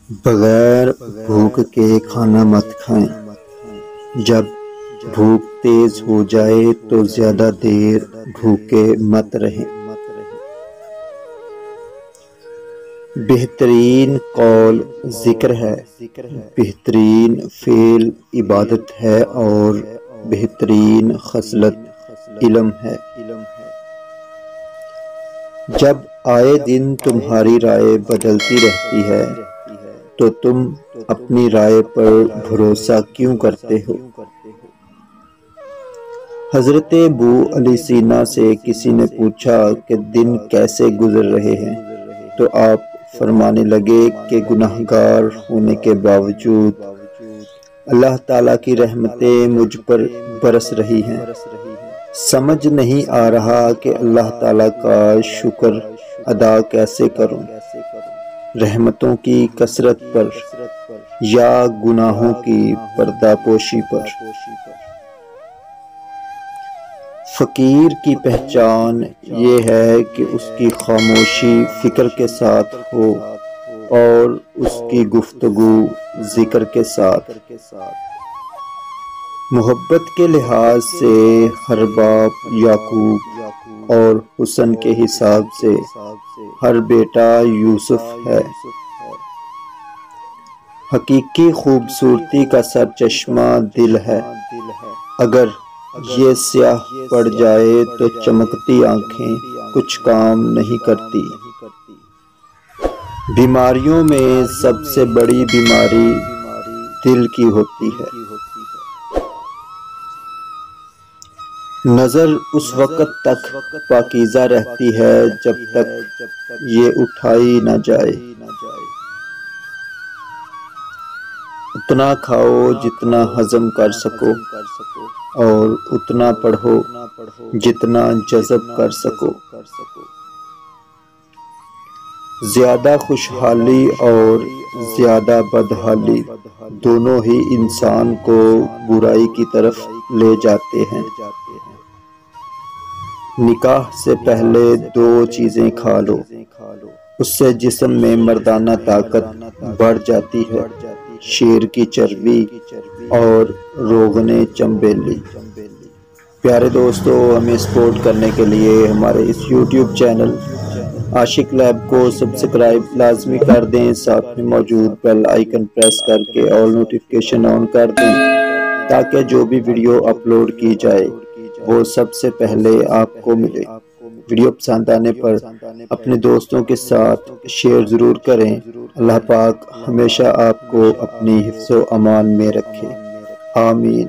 بغیر بھوک کے کھانا مت کھائیں۔ جب بھوک تیز ہو جائے تو زیادہ دیر بھوکے مت رہیں۔ بہترین قول ذکر ہے، بہترین فعل عبادت ہے اور بہترین خصلت علم ہے۔ جب آئے دن تمہاری رائے بدلتی رہتی ہے تو تم اپنی رائے پر بھروسہ کیوں کرتے ہو؟ حضرت ابو علی سینا سے کسی نے پوچھا کہ دن کیسے گزر رہے ہیں تو آپ فرمانے لگے کہ گناہگار ہونے کے باوجود اللہ تعالیٰ کی رحمتیں مجھ پر برس رہی ہیں۔ سمجھ نہیں آ رہا کہ اللہ تعالیٰ کا شکر ادا کیسے کروں، رحمتوں کی کثرت پر یا گناہوں کی پردہ پوشی پر۔ فقیر کی پہچان یہ ہے کہ اس کی خاموشی فکر کے ساتھ ہو اور اس کی گفتگو ذکر کے ساتھ۔ محبت کے لحاظ سے ہر باپ یعقوب اور حسن کے حساب سے ہر بیٹا یوسف ہے۔ حقیقی خوبصورتی کا سرچشمہ دل ہے، اگر یہ سیاہ پڑ جائے تو چمکتی آنکھیں کچھ کام نہیں کرتی۔ بیماریوں میں سب سے بڑی بیماری دل کی ہوتی ہے۔ نظر اس وقت تک پاکیزہ رہتی ہے جب تک یہ اٹھائی نہ جائے۔ اتنا کھاؤ جتنا ہضم کر سکو اور اتنا پڑھو جتنا جذب کر سکو۔ زیادہ خوشحالی اور زیادہ بدحالی دونوں ہی انسان کو برائی کی طرف لے جاتے ہیں۔ نکاح سے پہلے 2 چیزیں کھا لو، اس سے جسم میں مردانہ طاقت بڑھ جاتی ہے، شیر کی چربی اور روغن چنبیلی۔ پیارے دوستو، ہمیں سپورٹ کرنے کے لیے ہمارے اس یوٹیوب چینل عاشق لیب کو سبسکرائب لازمی کر دیں، ساتھ میں موجود بیل آئیکن پریس کر کے آل نوٹیفیکیشن آن کر دیں تاکہ جو بھی ویڈیو اپلوڈ کی جائے وہ سب سے پہلے آپ کو ملے۔ ویڈیو پسند آنے پر اپنے دوستوں کے ساتھ شیئر ضرور کریں۔ اللہ پاک ہمیشہ آپ کو اپنی حفظ و امان میں رکھے، آمین۔